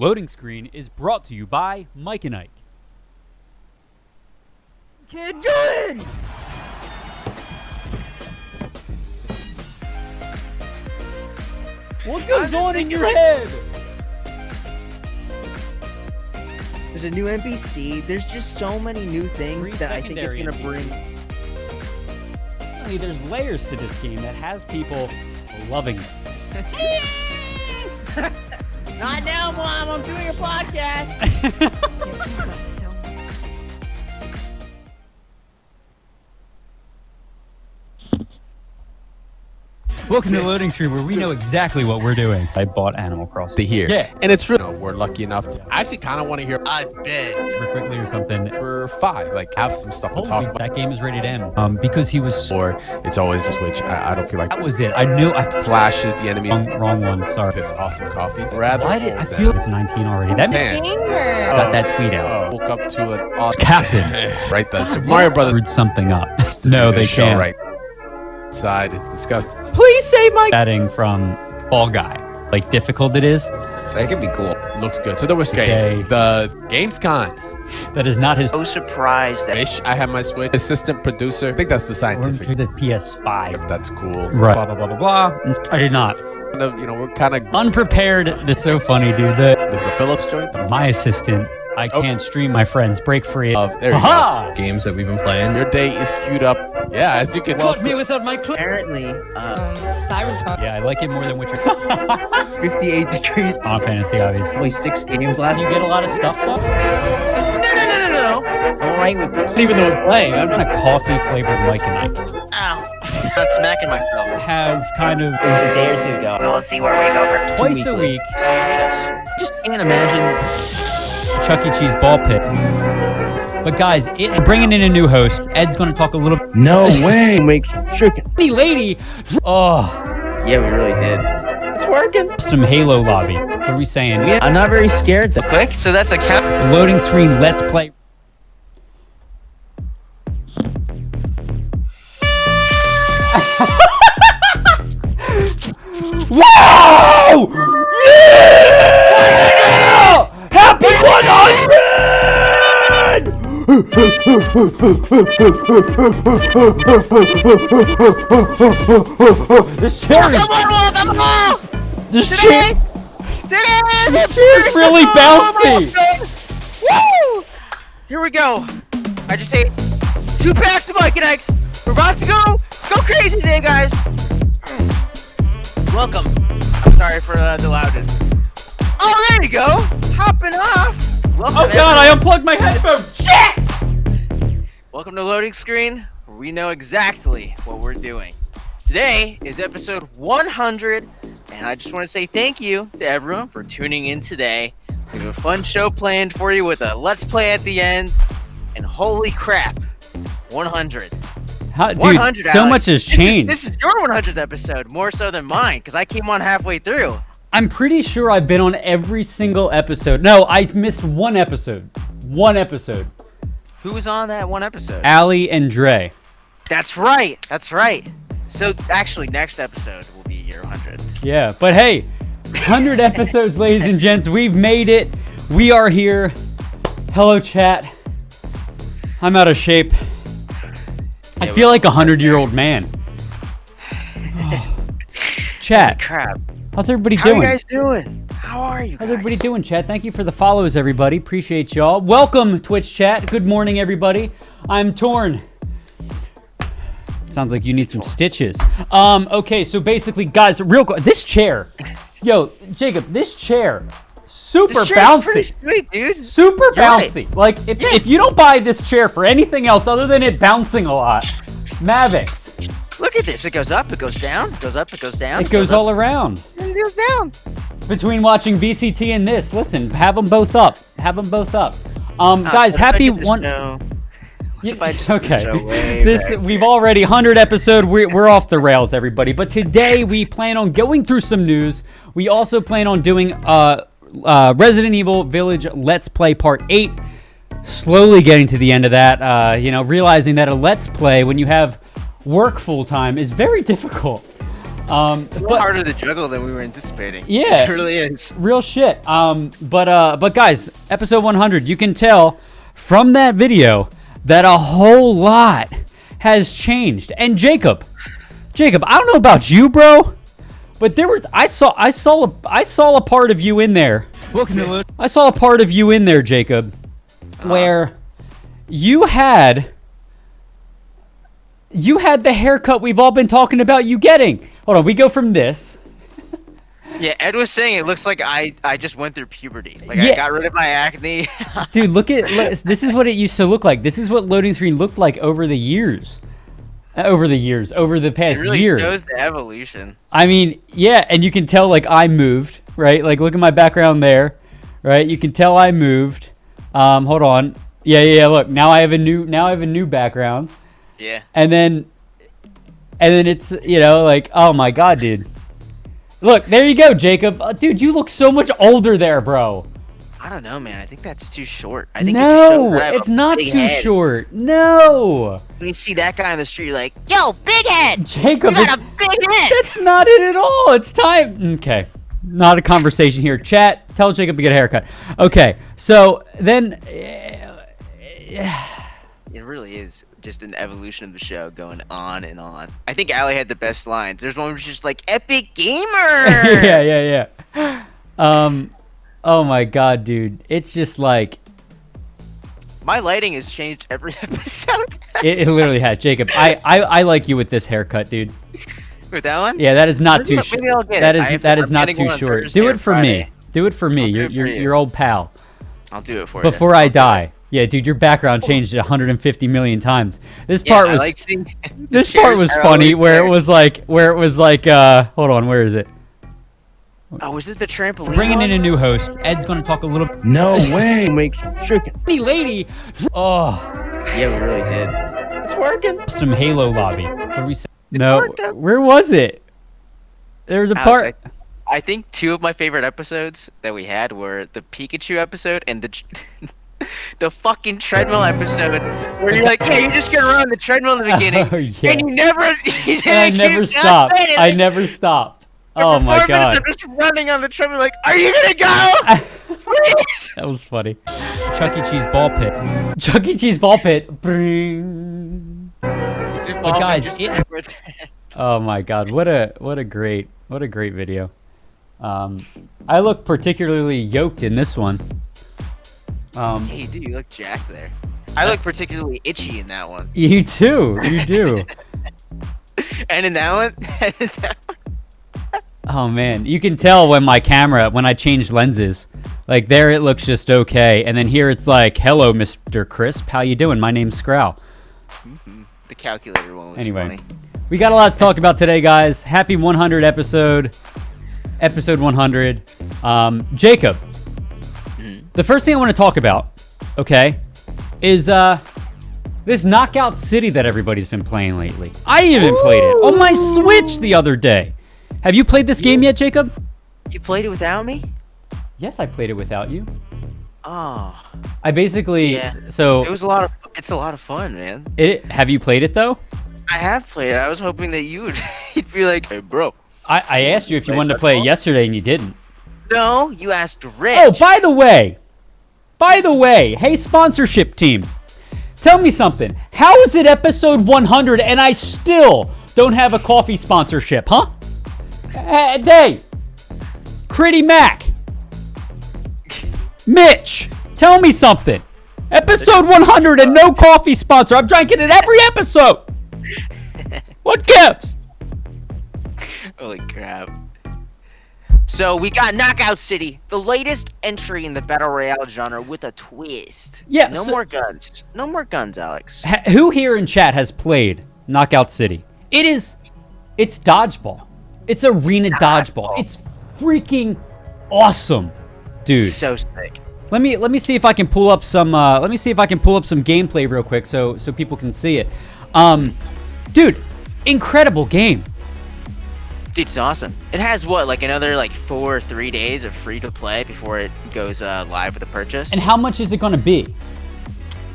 Loading screen is brought to you by Mike and Ike. Kid, good! What goes on in your head? There's a new NPC. There's just so many new things that I think it's gonna bring. There's layers to this game that has people loving it. Not now, Mom. I'm doing a podcast. Welcome to Loading Screen, where we know exactly what we're doing. I bought Animal Crossing. To hear. Yeah. And it's really, we're lucky enough to, I actually kind of want to hear, I bet. Super quickly or something. We're 5, like, have some stuff to talk about. That game is rated M. Because he was... Or it's always Twitch. I don't feel like... That was it. I knew... Flash is the enemy. Wrong one, sorry. This awesome coffee. Rather Why did I feel it's 19 already? That man. Got that tweet out. Woke up to an awesome... Captain. Right, the Super Mario Brothers. Screwed something up. No, they can't. Right. Side, it's disgusting. Please save my... Adding from Fall Guy. Like, difficult it is. That could be cool. Looks good. So there was Okay. the Gamescom. That is not his... So surprised that Wish I have my Switch. Assistant producer. I think that's the scientific. The PS5. That's cool. Right. Blah, blah, blah, blah, blah. I did not. Kind of, you know, we're kind of... Unprepared. That's so funny, dude. There's the Phillips joint. My assistant. I can't stream my friends. Break free. There you Aha! go. Games that we've been playing. Your day is queued up. Yeah, as you can... Caught me without my clip. Apparently, Cyberpunk. Yeah, I like it more than what you're... 58 degrees. On Fantasy, obviously. Only 6 games left. You get a lot of stuff done? No. I'm alright with this. Even though I'm playing, I'm on a coffee-flavored Mike and Ike. ow, I'm smacking myself. Have kind of... It was a day or two ago. We'll see where we go for Twice a week, So you hate us. Just can't imagine. Chuck E. Cheese ball pit. But guys, bringing in a new host. Ed's going to talk a little... No way. Makes chicken. Hey, lady! Oh, Yeah, we really did. It's working. some Halo lobby. What are we saying? Yeah, I'm not very scared though. Quick, so that's a cap. Loading screen, let's play. Wow! Yeah! Happy 100! This chair is... This chair... This chair is really bouncy! Woo! Here we go. I just ate 2 packs of Mike and Ike's. We're about to go crazy today, guys. Welcome. Sorry for the loudness. Oh, there you go. Hopping off. Welcome, Oh god, I unplugged my headphones! Shit! Welcome to Loading Screen, where we know exactly what we're doing. Today is episode 100, and I just want to say thank you to everyone for tuning in today. We have a fun show planned for you with a Let's Play at the end, and holy crap, 100. Dude, 100, so Alex. much has changed. This is your 100th episode, more so than mine, because I came on halfway through. I'm pretty sure I've been on every single episode. No, I missed one episode. One episode. Who was on that one episode? Allie and Dre. That's right. So, actually, next episode will be your 100th. Yeah, but hey, 100 episodes, ladies and gents. We've made it. We are here. Hello, chat. I'm out of shape. I feel like a 100-year-old man. Chat, Crap. how's everybody How are doing? you guys doing? How are you guys? How's everybody doing, chat? Thank you for the follows, everybody. Appreciate y'all. Welcome, Twitch chat. Good morning, everybody. I'm Torn. Sounds like you need some stitches. Okay, so basically, guys, real quick, this chair. Yo, Jacob, this chair. Super This chair's bouncy. pretty sweet, dude. Super You're right. bouncy. Like, if you don't buy this chair for anything else other than it bouncing a lot, Mavix. Look at this. It goes up, it goes down, it goes up, it goes down. It goes all around. And it goes down. Between watching VCT and this, listen, have them both up. Have them both up. Guys, So if I happy get this one. show- You- if I just get the show way back. We've already 100 episode. We're off the rails, everybody. But today we plan on going through some news. We also plan on doing Resident Evil Village Let's Play Part 8. Slowly getting to the end of that. Realizing that a Let's Play when you have work full time is very difficult. It's a little harder to juggle than we were anticipating. Yeah, it really is. Real shit. But guys, episode 100. You can tell from that video that a whole lot has changed. And Jacob, I don't know about you, bro, but I saw a part of you in there. Welcome to I saw a part of you in there, Jacob, where you had the haircut we've all been talking about you getting. Hold on, we go from this. Yeah, Ed was saying it looks like I just went through puberty. Like Yeah. I got rid of my acne. Dude, look, this is what it used to look like. This is what loading screen looked like over the years. Over the past It really year. shows the evolution. I mean, yeah, and you can tell like I moved, right? Like look at my background there, right? You can tell I moved. Hold on. Yeah, look. Now I have a new background. Yeah. And then it's, like, oh my god, dude. Look, there you go, Jacob. Dude, you look so much older there, bro. I don't know, man. I think that's too short. I think No, it just shows that I have it's a not big too head. short. No. When you see that guy on the street, you're like, yo, big head! Jacob, You got a big head! that's not it at all. It's time. Okay. Not a conversation here. Chat, tell Jacob to get a haircut. Okay. So then It really is just an evolution of the show going on and on. I think Allie had the best lines. There's one where she's just like, epic gamer! yeah. Oh my god, dude. It's just like My lighting has changed every episode. it literally has. Jacob, I like you with this haircut, dude. With that one? Yeah, that is not Maybe- too short. maybe I'll get That it. is I'm not getting too one short. Thursday Do or it for Friday. me. Do it for me. I'll do You're it for you. your old pal. I'll do it for you. Before I die. Yeah, dude, your background changed 150 million times. This Yeah, part I was like seeing the this part chairs was are funny always where it was like hold on, where is it? Oh, is it the trampoline? Bringing in one? a new host. Ed's going to talk a little bit. No way. Makes chicken. Hey, lady. Oh, Yeah, we really did. It's working. custom Halo lobby. What did we say? No. worked out. Where was it? There was a Alex, part. I think two of my favorite episodes that we had were the Pikachu episode and the fucking treadmill episode where you're like, yeah, you're just gonna run on the treadmill in the beginning, Oh, yeah. and you never, And I never stopped. I never stopped. Oh my god. I'm just running on the treadmill, like, are you gonna go? Please. That was funny. Chuck E. Cheese ball pit. Chuck E. Cheese ball pit. Bring. But guys, Oh my god, what a great video. I look particularly yoked in this one. Hey, dude, you look jacked there. I look particularly itchy in that one. You do. And in that one, and in that one. Oh man, you can tell when I change lenses. Like there it looks just okay, and then here it's like, hello Mr. Crisp, how you doing? My name's Scrow. The calculator one was Anyway. funny. We got a lot to talk about today, guys. Happy 100 episode 100. Jacob, the first thing I want to talk about, okay, is this Knockout City that everybody's been playing lately. I even played it on my Switch the other day. Have you played this game yet, Jacob? You played it without me? Yes, I played it without you. Oh, I basically Yeah. so it's a lot of fun, man. have you played it though? I have played it. I was hoping that you'd be like, hey, bro. I asked you if you wanted to play it yesterday and you didn't. No, you asked Rich. Oh, by the way, hey sponsorship team, tell me something. How is it episode 100 and I still don't have a coffee sponsorship, huh? Day, Critty Mac, Mitch, tell me something. Episode 100 and no coffee sponsor. I'm drinking it every episode. What gives? Holy crap. So we got Knockout City, the latest entry in the battle royale genre with a twist. Yeah, No so- more guns. No more guns, Alex. Who here in chat has played Knockout City? It's dodgeball. It's arena dodgeball. It's freaking awesome, dude. So sick. Let me see if I can pull up some gameplay real quick so people can see it. Dude, incredible game. Dude, it's awesome. It has what, like another 4 or 3 days of free to play before it goes live with a purchase. And how much is it going to be?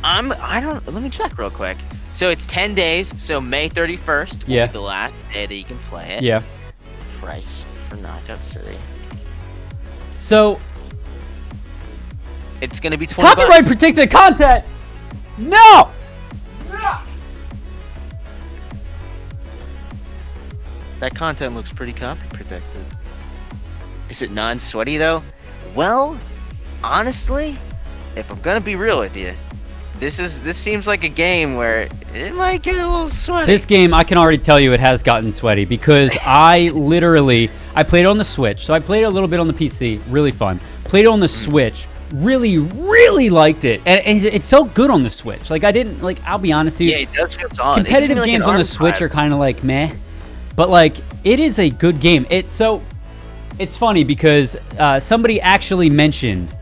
Let me check real quick. So it's 10 days, so May 31st will Yeah. be the last day that you can play it. Yeah. price for Knockout City. So It's gonna be 20 copyright bucks. protected content. No. That content looks pretty copy protected. Is it non-sweaty though? Well, honestly, if I'm gonna be real with you, this seems like a game where it might get a little sweaty. This game, I can already tell you, it has gotten sweaty because I played it on the Switch. So I played it a little bit on the PC, really fun. Played it on the Switch, really liked it, and it felt good on the Switch. Like I'll be honest with you. Yeah, it does feel solid. Competitive games on the Switch are kind of like meh, but like it is a good game. It's funny because somebody actually mentioned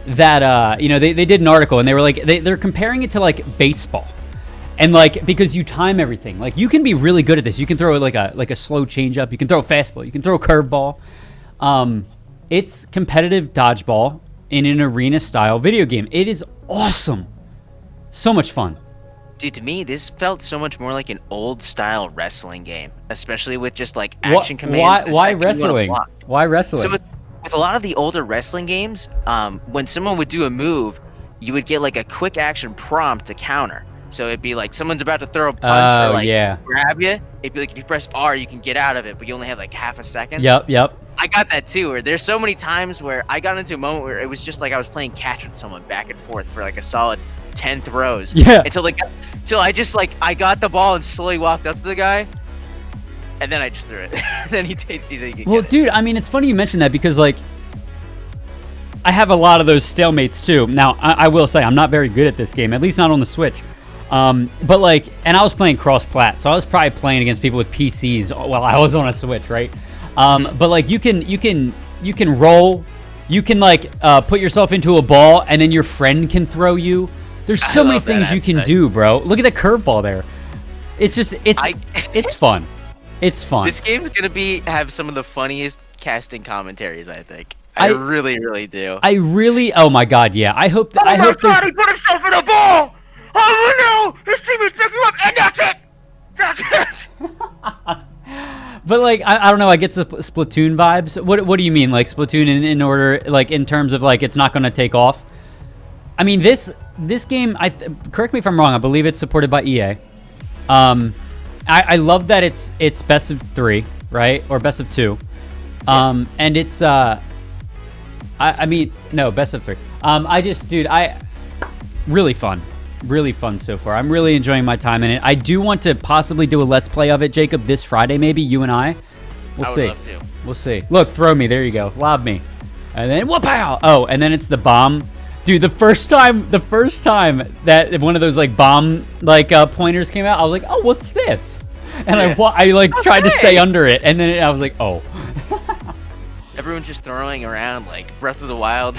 that they did an article and they were like they're comparing it to like baseball, and like because you time everything, like you can be really good at this. You can throw like a slow changeup, you can throw a fastball, you can throw a curveball. It's competitive dodgeball in an arena style video game. It is awesome, so much fun. Dude, to me, this felt so much more like an old style wrestling game, especially with just like action commands. Why wrestling? Why wrestling? So with a lot of the older wrestling games, when someone would do a move, you would get like a quick action prompt to counter. So it'd be like someone's about to throw a punch or like grab you. It'd be like if you press R, you can get out of it, but you only have like half a second. Yep. I got that too. Where there's so many times where I got into a moment where it was just like I was playing catch with someone back and forth for like a solid 10 throws. Yeah. Until I just like I got the ball and slowly walked up to the guy, and then I just threw it. Then he takes you. Well, dude, I mean, it's funny you mentioned that because like I have a lot of those stalemates too. Now, I will say I'm not very good at this game, at least not on the Switch. But like, and I was playing cross-plat, so I was probably playing against people with PCs while I was on a Switch, right? But like, you can roll, you can like put yourself into a ball, and then your friend can throw you. There's so many things you can do, bro. Look at the curveball there. It's just it's fun. It's fun. This game's gonna have some of the funniest casting commentaries, I think. I really do. Oh my god, yeah. I hope that. He put himself in a ball. Oh no! His team is picking up, and that's it. That's it. But like, I don't know. I get Splatoon vibes. What do you mean, like Splatoon in order, like in terms of like it's not going to take off? I mean, this game. Correct me if I'm wrong. I believe it's supported by EA. I love that it's best of 3, right, or best of 2, and it's I mean no, best of 3. Really fun so far. I'm really enjoying my time in it. I do want to possibly do a let's play of it, Jacob, this Friday maybe, you and I. We'll see. Love to. We'll see. Look, throw me. There you go. Lob me. And then whoop-pow! Oh, and then it's the bomb. Dude, the first time that one of those like bomb like pointers came out, I was like, "Oh, what's this?" And I like tried to stay under it, and then I was like, "Oh." Everyone's just throwing around like Breath of the Wild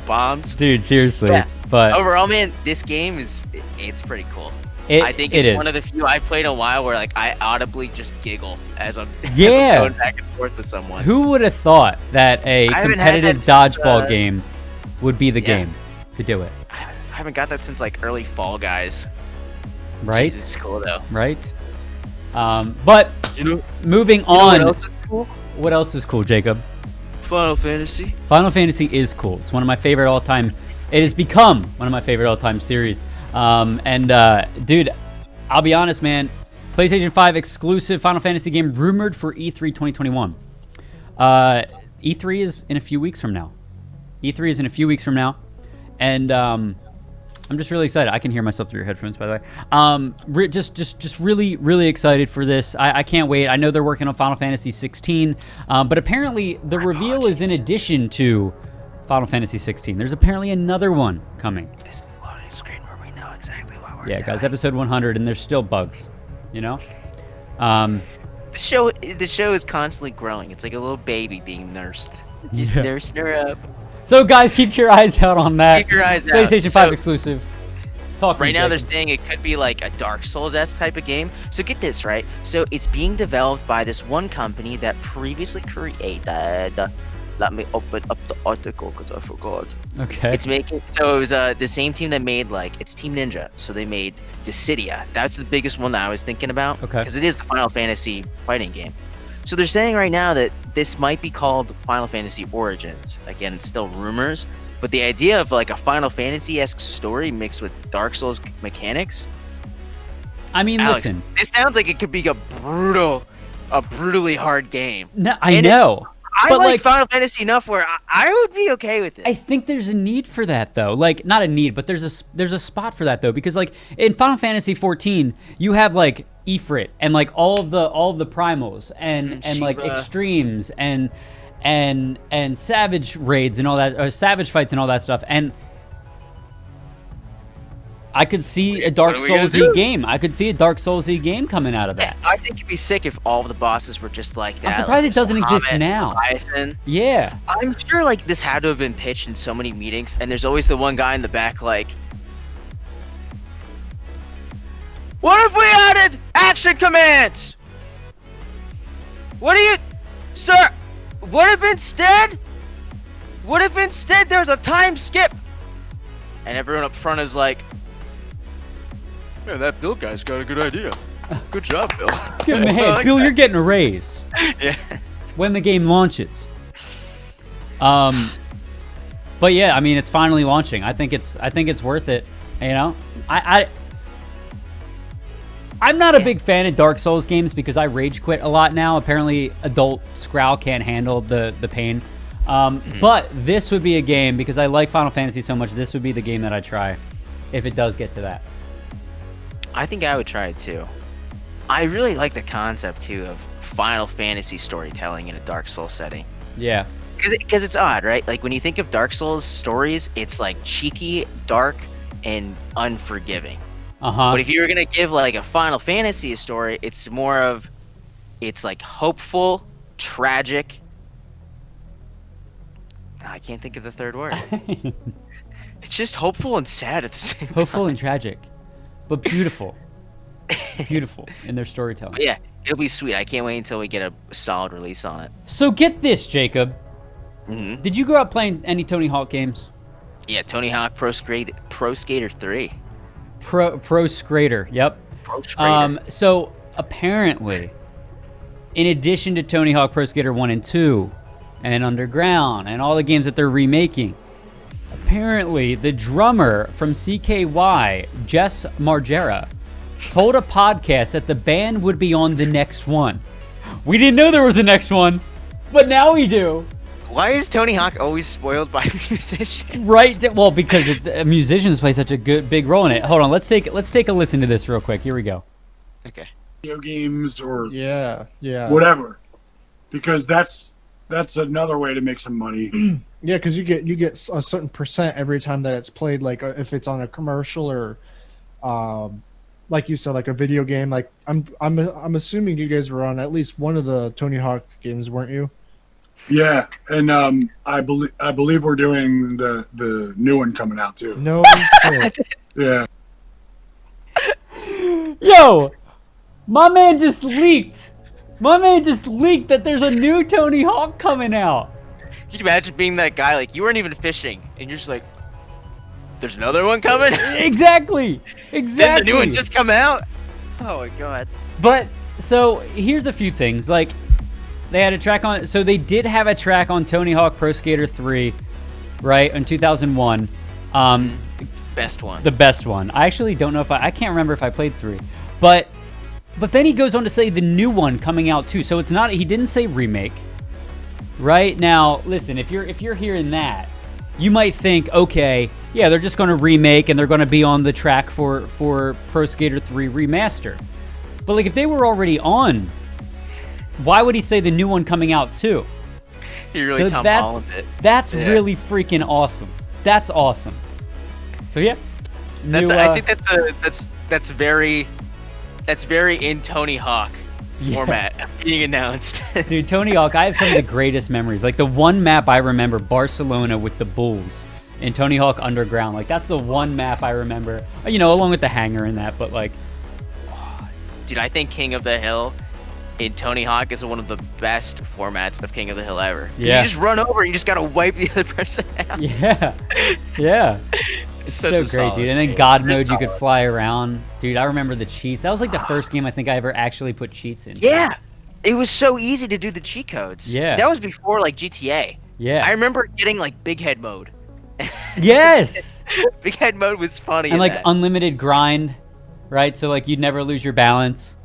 bombs. Dude, seriously. Yeah. But overall, man, this game it's pretty cool. I think it's one of the few I've played in a while where like I audibly just giggle as I'm going back and forth with someone. Who would have thought that a competitive dodgeball game would be the game to do it? I haven't got that since like early Fall Guys. Right? Jeez, it's cool though. Right? But moving on. What else is cool, Jacob? Final Fantasy. Final Fantasy is cool. It's one of my favorite all-time. It has become one of my favorite all-time series. Dude, I'll be honest, man. PlayStation 5 exclusive Final Fantasy game rumored for E3 2021. E3 is in a few weeks from now. And I'm just really excited. I can hear myself through your headphones, by the way. Just really excited for this. I can't wait. I know they're working on Final Fantasy 16, but apparently the reveal is in addition to Final Fantasy 16. There's apparently another one coming. This is the loading screen where we know exactly what we're doing. Guys, episode 100, and there's still bugs, you know? The show is constantly growing. It's like a little baby being nursed. Just nurse her up. So guys, keep your eyes out on that. Keep your eyes out. PlayStation 5 exclusive. Right now they're saying it could be like a Dark Souls-esque type of game. So get this, right? So it's being developed by this one company that previously created... Let me open up the article because I forgot. Okay. It was the same team that made it's Team Ninja. So they made Dissidia. That's the biggest one that I was thinking about. Okay. Because it is the Final Fantasy fighting game. So they're saying right now that this might be called Final Fantasy Origins. Again, it's still rumors, but the idea of like a Final Fantasy-esque story mixed with Dark Souls mechanics. I mean, Alex, listen. this sounds like it could be a brutally hard game. No, I know. I but like Final Fantasy enough where I would be okay with it. I think there's a need for that though. Like not a need, but there's a spot for that though, because like in Final Fantasy 14, you have like Ifrit and like all of the primals and like Shiva. extremes and savage raids and all that, or savage fights and all that stuff. And I could see a Dark What are we gonna Soulsy do? game. I could see a Dark Soulsy game coming out of that. I think it'd be sick if all of the bosses were just like that. I'm surprised like it doesn't exist Comet, now. Leviathan. Yeah. I'm sure like this had to have been pitched in so many meetings, and there's always the one guy in the back like, what if we added action commands? What do you, sir? What if instead there's a time skip? And everyone up front is like, yeah, that Bill guy's got a good idea. Good job, Bill. Give him a I hand. like Bill, that. you're getting a raise Yeah. when the game launches. But yeah, I mean, it's finally launching. I think it's worth it. You know, I'm not a big fan of Dark Souls games because I rage quit a lot now. Apparently, adult Skrull can't handle the pain. But this would be a game, because I like Final Fantasy so much, this would be the game that I try if it does get to that. I think I would try it too. I really like the concept too of Final Fantasy storytelling in a Dark Souls setting. Yeah. Because it's odd, right? Like when you think of Dark Souls stories, it's like cheeky, dark, and unforgiving. Uh-huh. But if you were gonna give like a Final Fantasy story, it's more of, it's like hopeful, tragic. I can't think of the third word. It's just hopeful and sad at the same time. Hopeful and tragic, but beautiful. Beautiful in their storytelling. But yeah, it'll be sweet. I can't wait until we get a solid release on it. So get this, Jacob. Mm-hmm. Did you grow up playing any Tony Hawk games? Yeah, Tony Hawk Pro Skater 3. Pro Skater, yep. Pro Skater. So apparently, in addition to Tony Hawk Pro Skater 1 and 2, and Underground, and all the games that they're remaking, apparently the drummer from CKY, Jess Margera, told a podcast that the band would be on the next one. We didn't know there was a next one, but now we do. Why is Tony Hawk always spoiled by musicians? Right? Well, because musicians play such a big role in it. Hold on, let's take a listen to this real quick. Here we go. Okay. Video games or Yeah. whatever, because that's another way to make some money. Yeah, because you get a certain percent every time that it's played. Like if it's on a commercial or, like you said, like a video game. Like I'm assuming you guys were on at least one of the Tony Hawk games, weren't you? Yeah, and I believe we're doing the new one coming out too. No shit. Yeah. Yo, my man just leaked. My man just leaked that there's a new Tony Hawk coming out. Can you imagine being that guy? Like, you weren't even fishing, and you're just like, there's another one coming? Exactly. Did the new one just come out? Oh my god. But so here's a few things. Like they had a track on. So they did have a track on Tony Hawk Pro Skater 3, right, in 2001. Best one. The best one. I actually don't know if I can't remember if I played 3, but then he goes on to say the new one coming out too. So it's not. He didn't say remake. Right now, listen. If you're hearing that, you might think, okay, yeah, they're just going to remake and they're going to be on the track for Pro Skater 3 Remaster. But like, if they were already on, why would he say the new one coming out too? He really Tom Holland it. That's Yeah. really freaking awesome. That's awesome. So yeah, I think that's very in Tony Hawk format being announced. Dude, Tony Hawk, I have some of the greatest memories. Like the one map I remember, Barcelona with the Bulls in Tony Hawk Underground. Like that's the one map I remember. You know, along with the hangar and that. But like, Dude, I think King of the Hill in Tony Hawk is one of the best formats of King of the Hill ever. 'Cause Yeah. You just run over and you just gotta wipe the other person out. yeah. It's such so a great, solid dude. And then game. God It's mode, you could solid. fly around. Dude, I remember the cheats. That was like the first game I think I ever actually put cheats in. Yeah. it was so easy to do the cheat codes. Yeah. That was before like GTA. Yeah. I remember getting like big head mode. Yes. Big head mode was funny. And in like that. unlimited grind, right? So like you'd never lose your balance.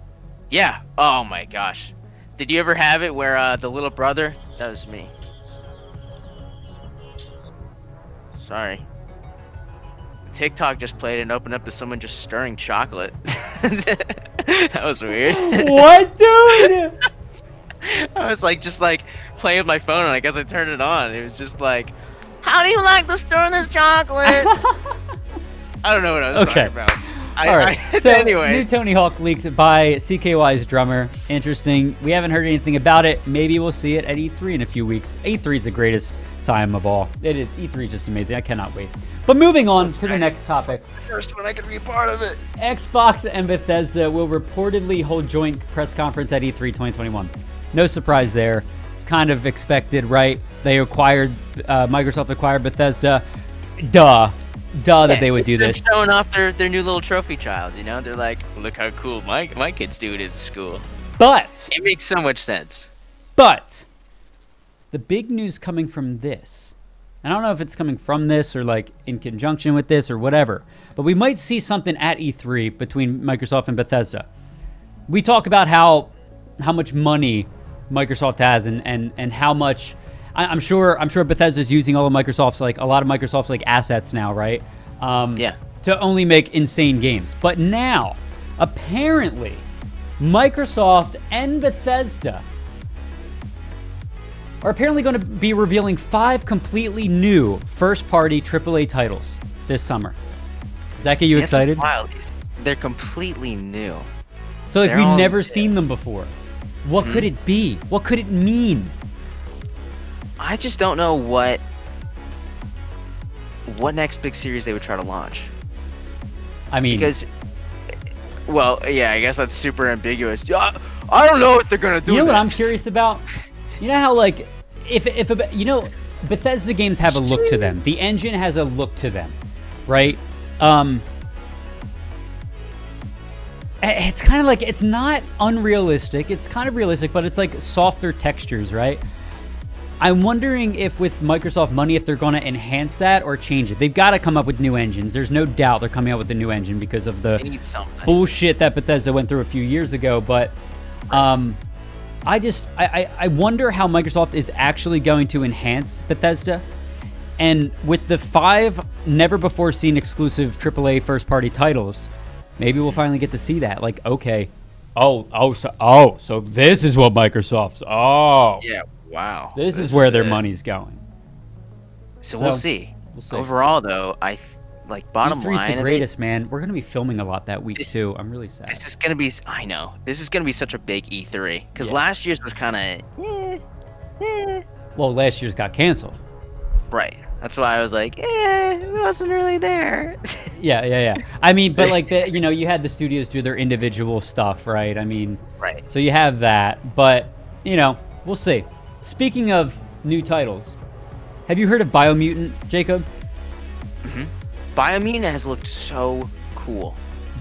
Yeah. Oh my gosh. Did you ever have it where the little brother? That was me. Sorry. TikTok just played and opened up to someone just stirring chocolate. That was weird. What, dude? I was like, just like playing with my phone, and I guess I turned it on. It was just like, how do you like to stir this chocolate? I don't know what I was talking about. All right. So, anyways. new Tony Hawk leaked by CKY's drummer. Interesting. We haven't heard anything about it. Maybe we'll see it at E3 in a few weeks. E3 is the greatest time of all. It is. E3 is just amazing. I cannot wait. But moving on to the next topic. The first one I could be a part of it. Xbox and Bethesda will reportedly hold joint press conference at E3 2021. No surprise there. It's kind of expected, right? They acquired, Microsoft acquired Bethesda. Duh that they would do this. They're showing off their new little trophy child, you know? They're like, look how cool my kids do it at school. But It makes so much sense. the big news coming from this, and I don't know if it's coming from this or like in conjunction with this or whatever, but we might see something at E3 between Microsoft and Bethesda. We talk about how much money Microsoft has and how much I'm sure Bethesda's using all of Microsoft's, like a lot of Microsoft's like assets now, right? Yeah. To only make insane games. But now, apparently, Microsoft and Bethesda are apparently going to be revealing 5 completely new first-party AAA titles this summer. Does that get you See, that's excited? wild. They're completely new. So like They're we've all never new. seen them before. What could it be? What could it mean? I just don't know what next big series they would try to launch. I mean, Because, well, yeah, I guess that's super ambiguous. Yeah, I don't know what they're gonna do. you know what I'm next. curious about? You know how like if Bethesda games have a look to them. The engine has a look to them, right? It's kind of like, it's not unrealistic. It's kind of realistic, but it's like softer textures, right? I'm wondering if with Microsoft money, if they're going to enhance that or change it. They've got to come up with new engines. There's no doubt they're coming out with a new engine because of the They need something. bullshit that Bethesda went through a few years ago. But I wonder how Microsoft is actually going to enhance Bethesda. And with the 5 never-before-seen exclusive AAA first-party titles, maybe we'll finally get to see that. Like, okay, so this is what Microsoft's. Yeah. Wow. This is where their it. money's going. So we'll So, see. We'll see. Overall, though, bottom E3's line, the greatest, man. We're gonna be filming a lot that week too. I'm really sad. this is gonna be. I know. This is gonna be such a big E3 because Yeah. last year's was kind of. Well, last year's got canceled. Right. That's why I was like, it wasn't really there. Yeah. I mean, but like you had the studios do their individual stuff, right? I mean, Right. so you have that, but we'll see. Speaking of new titles, have you heard of BioMutant, Jacob? BioMutant has looked so cool.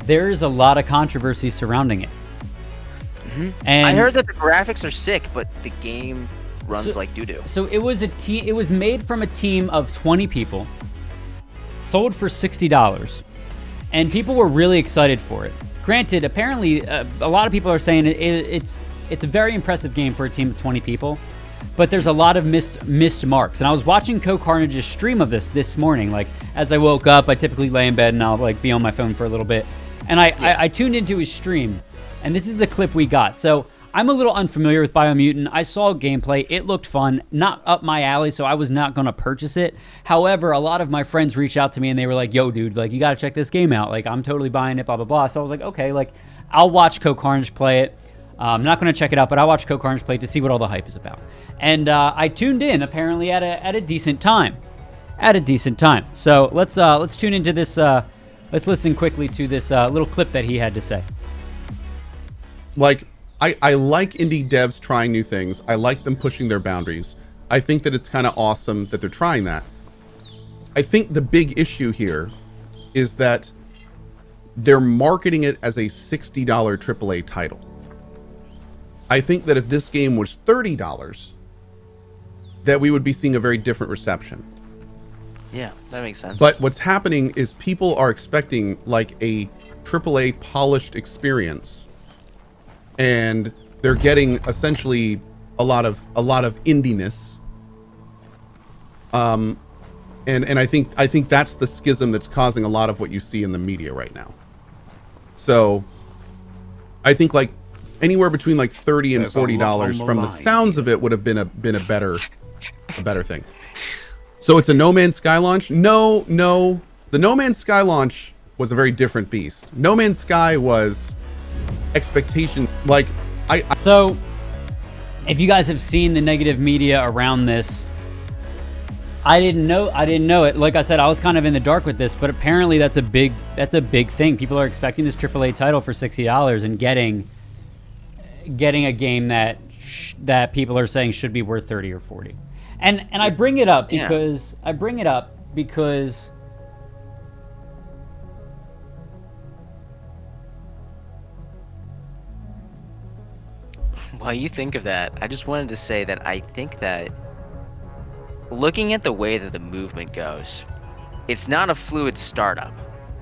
There's a lot of controversy surrounding it. And I heard that the graphics are sick, but the game runs like doo-doo. So it was it was made from a team of 20 people, sold for $60, and people were really excited for it. Granted, apparently a lot of people are saying it's a very impressive game for a team of 20 people, but there's a lot of missed marks. And I was watching Carnage's stream of this morning. Like as I woke up, I typically lay in bed and I'll like be on my phone for a little bit, and I tuned into his stream, and this is the clip we got. So I'm a little unfamiliar with BioMutant. I saw gameplay. It looked fun. Not up my alley, so I was not going to purchase it. However, a lot of my friends reached out to me, and they were like, yo, dude, like, you got to check this game out. Like, I'm totally buying it, blah, blah, blah. So I was like, okay, like, I'll watch Carnage play it. I'm not going to check it out, but I'll watch Carnage play it to see what all the hype is about. And I tuned in, apparently, at a decent time. So let's tune into this. Let's listen quickly to this little clip that he had to say. Like, I like indie devs trying new things. I like them pushing their boundaries. I think that it's kind of awesome that they're trying that. I think the big issue here is that they're marketing it as a $60 AAA title. I think that if this game was $30, that we would be seeing a very different reception. Yeah, that makes sense. But what's happening is people are expecting like a AAA polished experience, and they're getting essentially a lot of indiness. And I think that's the schism that's causing a lot of what you see in the media right now. So I think like anywhere between like $30 and $40 from the sounds of it would have been a better thing. So it's a No Man's Sky launch? No. The No Man's Sky launch was a very different beast. No Man's Sky was expectation. Like So if you guys have seen the negative media around this, I didn't know it. Like I said, I was kind of in the dark with this, but apparently that's a big thing. People are expecting this AAA title for $60 and getting a game that people are saying should be worth 30 or 40. And I bring it up because While you think of that, I just wanted to say that I think that looking at the way that the movement goes, it's not a fluid startup.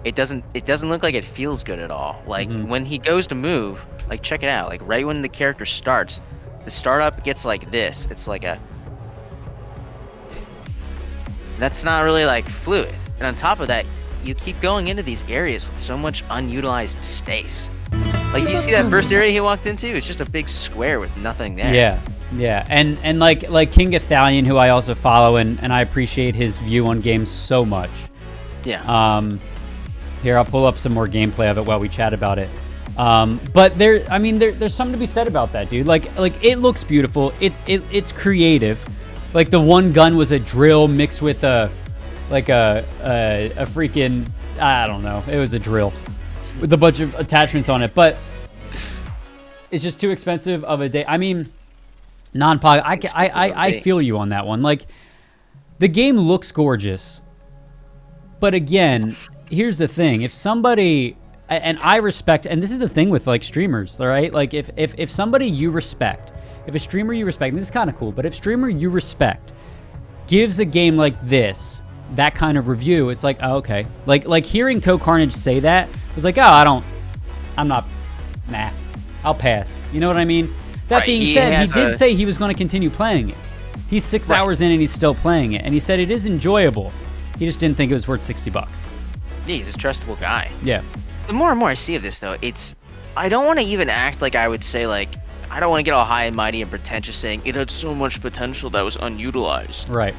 It doesn't look like it feels good at all. Like when he goes to move, like check it out. Like right when the character starts, the startup gets like this. It's like that's not really like fluid. And on top of that, you keep going into these areas with so much unutilized space. Like you see that first area he walked into, it's just a big square with nothing there. Yeah, and like King Gathalion, who I also follow, and I appreciate his view on games so much. Yeah. Here, I'll pull up some more gameplay of it while we chat about it. But there's something to be said about that, dude. Like it looks beautiful. It's creative. Like the one gun was a drill mixed with a freaking, I don't know. It was a drill with a bunch of attachments on it, but it's just too expensive of a day. I mean, non-pog. I feel you on that one. Like the game looks gorgeous, but again, here's the thing: if somebody, and I respect, and this is the thing with like streamers, all right? Like if somebody you respect, if a streamer you respect, and this is kind of cool, but if streamer you respect gives a game like this that kind of review, it's like, oh, okay. Like hearing Co-Carnage say that was like, oh, I'll pass. You know what I mean? That being said, he did say he was going to continue playing it. He's 6 hours in and he's still playing it, and he said it is enjoyable. He just didn't think it was worth $60. Yeah, he's a trustable guy. Yeah. The more and more I see of this, though, I don't want to even act like I would say, like, I don't want to get all high and mighty and pretentious saying it had so much potential that was unutilized. Right.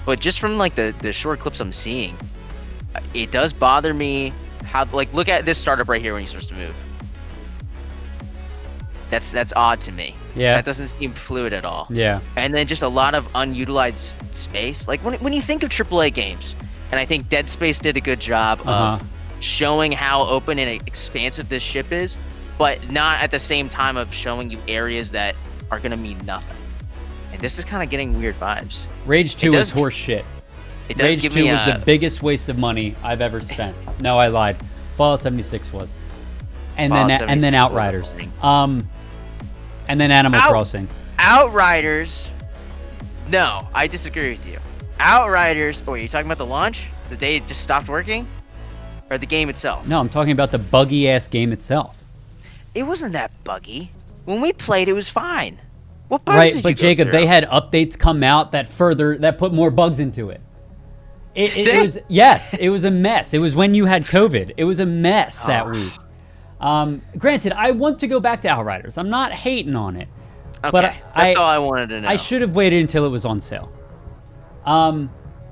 But just from, like, the short clips I'm seeing, it does bother me how, like, look at this startup right here when he starts to move. That's odd to me. Yeah. That doesn't seem fluid at all. Yeah. And then just a lot of unutilized space. Like, when you think of AAA games, and I think Dead Space did a good job of showing how open and expansive this ship is, but not at the same time of showing you areas that are going to mean nothing. And this is kind of getting weird vibes. Rage 2 was horse shit. Rage 2 was the biggest waste of money I've ever spent. No, I lied. Fallout 76 was. And then Outriders. And then Animal Crossing. Outriders. No, I disagree with you. Outriders. Oh, are you talking about the launch? The day it just stopped working? Or the game itself? No, I'm talking about the buggy ass game itself. It wasn't that buggy. When we played, it was fine. What bugs did you but go Jacob, through? they had updates come out that put more bugs into it. It was it was a mess. It was when you had COVID. It was a mess that week. Granted, I want to go back to Outriders. I'm not hating on it. Okay, but that's all I wanted to know. I should have waited until it was on sale.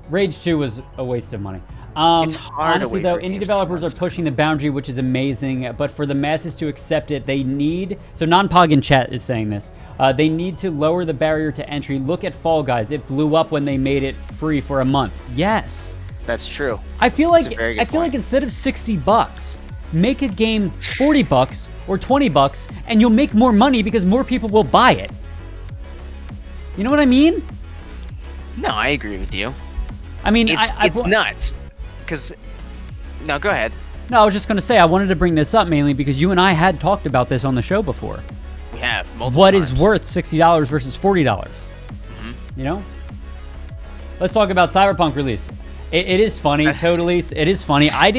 Rage 2 was a waste of money. It's hard honestly, though, indie developers are pushing the boundary, which is amazing. But for the masses to accept it, they need... So Non-Pog in chat is saying this. They need to lower the barrier to entry. Look at Fall Guys. It blew up when they made it free for a month. Yes. That's true. I feel like instead of $60, make a game $40 or $20, and you'll make more money because more people will buy it. You know what I mean? No, I agree with you. I mean, it's nuts. Because, no, go ahead. No, I was just going to say, I wanted to bring this up mainly because you and I had talked about this on the show before. We have. Multiple what is times. worth $60 versus $40. You know. Let's talk about Cyberpunk release. It is funny, totally. It is funny. I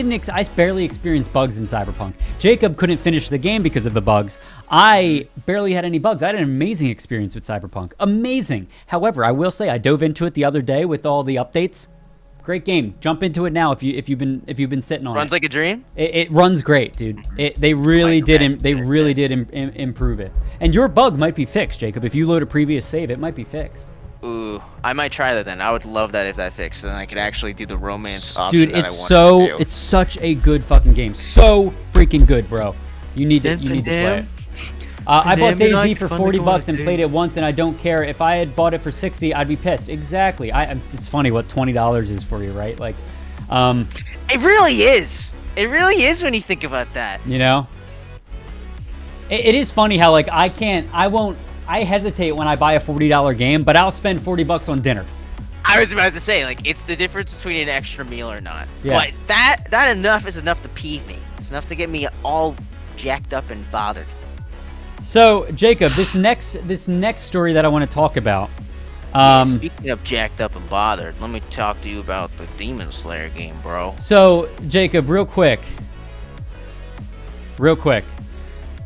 barely experienced bugs in Cyberpunk. Jacob couldn't finish the game because of the bugs. I barely had any bugs. I had an amazing experience with Cyberpunk. Amazing. However, I will say I dove into it the other day with all the updates. Great game. Jump into it now if you've been sitting on it. Runs like a dream. It runs great, dude. They really did improve it. And your bug might be fixed, Jacob. If you load a previous save, it might be fixed. Ooh, I might try that then. I would love that if that fixed, then I could actually do the romance option Dude, that it's such a good fucking game. So freaking good, bro. You need to play it. I bought DayZ for $40 and played it once, and I don't care. If I had bought it for $60, I'd be pissed. Exactly. It's funny what $20 is for you, right? Like, it really is. It really is when you think about that. You know, it is funny how like I hesitate when I buy a $40 game, but I'll spend $40 on dinner. I was about to say, like, it's the difference between an extra meal or not. Yeah. But that enough is enough to peeve me. It's enough to get me all jacked up and bothered. So, Jacob, this next story that I want to talk about. Speaking of jacked up and bothered, let me talk to you about the Demon Slayer game, bro. So, Jacob, real quick.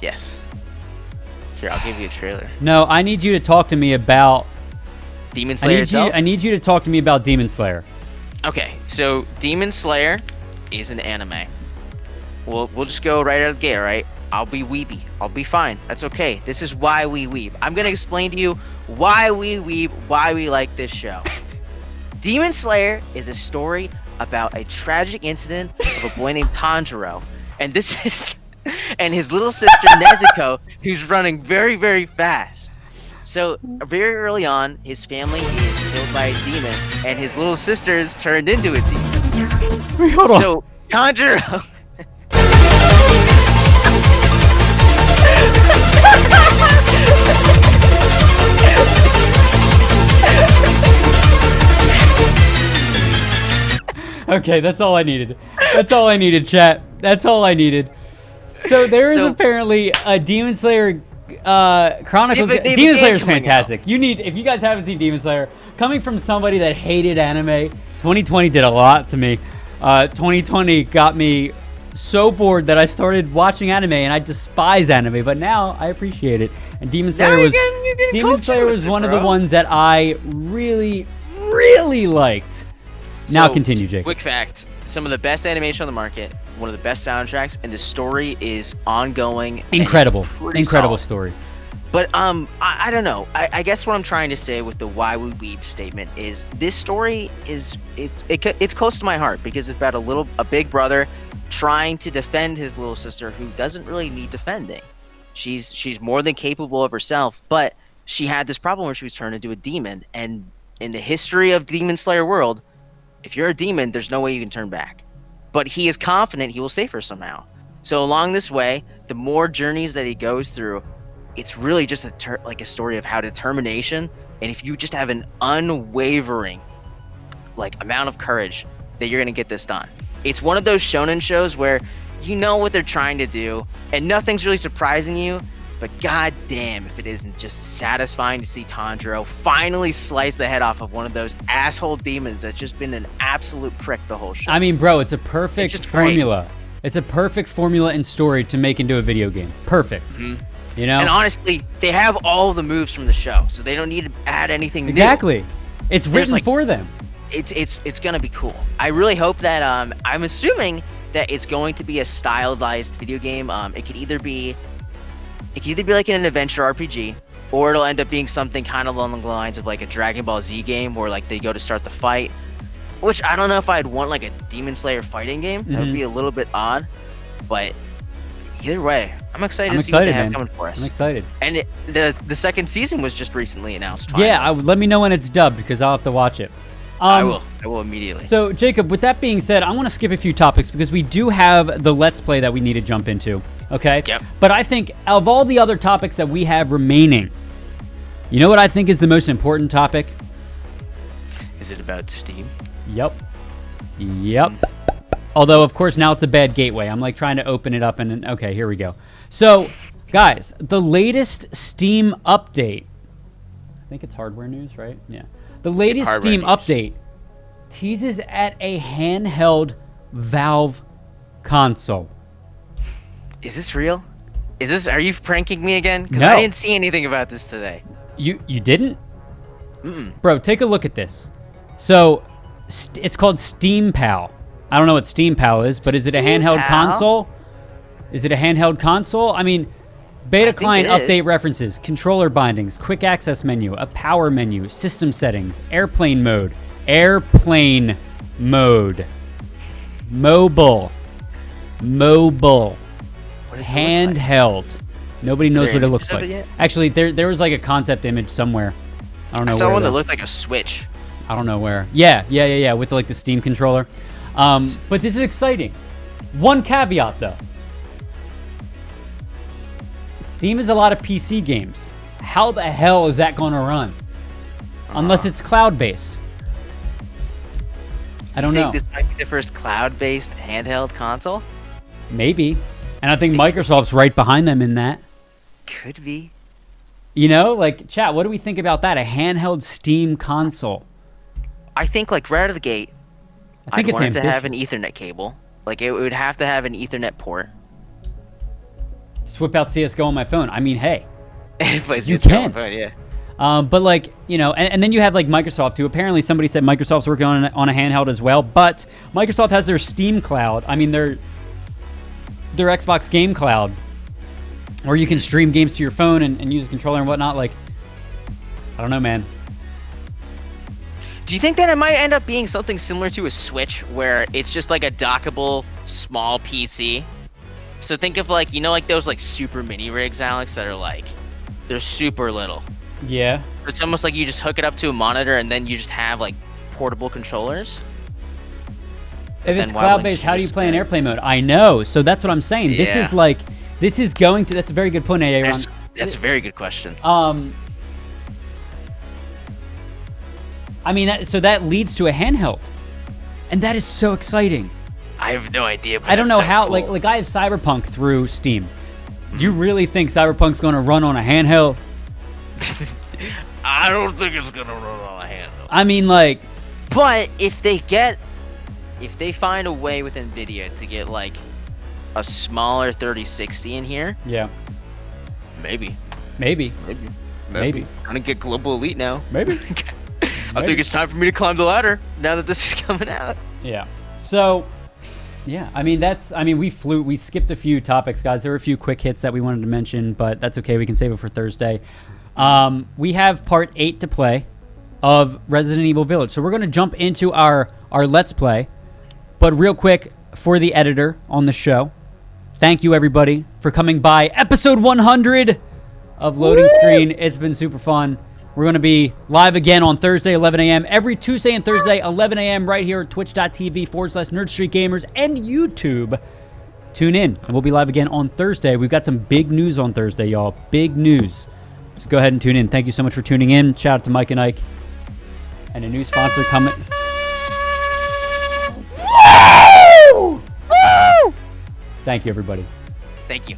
Yes. Sure, I'll give you a trailer. No, I need you to talk to me about Demon Slayer itself? I need you to talk to me about Demon Slayer. Okay, so Demon Slayer is an anime. We'll just go right out of the gate, right? I'll be weeby. I'll be fine. That's okay. This is why we weeb. I'm gonna explain to you why we weeb, why we like this show. Demon Slayer is a story about a tragic incident of a boy named Tanjiro, and this is and his little sister Nezuko, who's running very, very fast. So very early on, his family is killed by a demon, and his little sister is turned into a demon. Wait, hold on. So Tanjiro. Okay, that's all I needed. That's all I needed, chat. That's all I needed. So there is apparently a Demon Slayer Chronicles. Demon Slayer is fantastic. If you guys haven't seen Demon Slayer, coming from somebody that hated anime, 2020 did a lot to me. 2020 got me so bored that I started watching anime, and I despise anime, but now I appreciate it. And Demon Slayer was one of the ones that I really, really liked. Now continue, Jake. Quick fact: some of the best animation on the market, one of the best soundtracks, and the story is ongoing. Incredible story. But I don't know. I guess what I'm trying to say with the why we weeb statement is this story is it's close to my heart because it's about a big brother trying to defend his little sister who doesn't really need defending. She's more than capable of herself, but she had this problem where she was turned into a demon, and in the history of Demon Slayer world, if you're a demon, there's no way you can turn back. But he is confident he will save her somehow. So along this way, the more journeys that he goes through, it's really just a story of how determination, and if you just have an unwavering amount of courage, that you're gonna get this done. It's one of those shonen shows where you know what they're trying to do, and nothing's really surprising you, but god damn if it isn't just satisfying to see Tanjiro finally slice the head off of one of those asshole demons that's just been an absolute prick the whole show. I mean, bro, it's a perfect formula. It's a perfect formula and story to make into a video game. Perfect. Mm-hmm. You know? And honestly, they have all the moves from the show, so they don't need to add anything new. Exactly. It's written for them. It's gonna be cool. I really hope that I'm assuming that it's going to be a stylized video game. It could either be like an adventure RPG, or it'll end up being something kind of along the lines of like a Dragon Ball Z game where they go to start the fight. Which I don't know if I'd want like a Demon Slayer fighting game. That would be a little bit odd, but either way, I'm excited to see what they have coming for us. I'm excited. And the second season was just recently announced. Finally. Yeah, let me know when it's dubbed because I'll have to watch it. I will immediately. So, Jacob, with that being said, I want to skip a few topics because we do have the Let's Play that we need to jump into, okay? Yep. But I think of all the other topics that we have remaining, you know what I think is the most important topic? Is it about Steam? Yep. Although, of course, now it's a bad gateway. I'm trying to open it up and okay, here we go. So, Guys, the latest Steam update. I think it's hardware news, right? Yeah. The latest hardware Steam news. update teases at a handheld Valve console. Is this real? Are you pranking me again? Because No. I didn't see anything about this today. You didn't? Mm-mm. Bro, take a look at this. So, it's called Steam Pal. I don't know what Steam Pal is, but is it a Steam handheld Pal? console? Is it a handheld console? I mean, beta think client it is. update references, controller bindings, quick access menu, a power menu, system settings, airplane mode, mobile, What does it look like? handheld. Nobody knows there what it images looks of like. it yet? Actually, there was like a concept image somewhere. I don't know I saw where. one that though. looked like a Switch. I don't know where. Yeah, with like the Steam controller. But this is exciting. One caveat though. Steam is a lot of PC games. How the hell is that going to run? Unless it's cloud-based. I don't You know. think this might be the first cloud-based handheld console? Maybe. And I think Microsoft's right behind them in that. Could be. You know, like, chat, what do we think about that? A handheld Steam console. I think like right out of the gate, I think I'd it's want it to have an ambitious. Ethernet cable. Like it would have to have an Ethernet port. Just whip out CSGO on my phone. I mean, hey. But You it's on can. the phone, yeah. But like, you know, and then you have like Microsoft too. Apparently somebody said Microsoft's working on a handheld as well, but Microsoft has their Steam Cloud. I mean, their Xbox Game Cloud, where you can stream games to your phone and use a controller and whatnot. Like, I don't know, man. Do you think that it might end up being something similar to a Switch, where it's just like a dockable small PC? So think of like, you know, like those like super mini rigs, Alex, that are like, they're super little. Yeah. It's almost like you just hook it up to a monitor and then you just have like portable controllers. If Then it's why cloud-based, wouldn't you how do you just play in then- airplane mode? I know. So that's what I'm saying. This Yeah. is like, this is going to. That's a very good point, Aaron. That's a very good question. I mean, so that leads to a handheld, and that is so exciting. I have no idea. But I don't know that's so how. cool. Like I have Cyberpunk through Steam. Do you really think Cyberpunk's going to run on a handheld? I don't think it's gonna run on a handle. I mean, like, But if they find a way with Nvidia to get like a smaller 3060 in here, yeah, maybe. maybe. Gonna get global elite now. Maybe. I think it's time for me to climb the ladder now that this is coming out. Yeah. So, yeah. I mean, we skipped a few topics, guys. There were a few quick hits that we wanted to mention, but that's okay. We can save it for Thursday. We have part 8 to play of Resident Evil Village. So we're going to jump into our Let's Play. But real quick, for the editor on the show, thank you, everybody, for coming by episode 100 of Loading Screen. It's been super fun. We're going to be live again on Thursday, 11 a.m. Every Tuesday and Thursday, 11 a.m. right here at twitch.tv/NerdStreetGamers and YouTube. Tune in, and we'll be live again on Thursday. We've got some big news on Thursday, y'all. Big news. So go ahead and tune in. Thank you so much for tuning in. Shout out to Mike and Ike. And a new sponsor coming. Woo! Thank you, everybody. Thank you.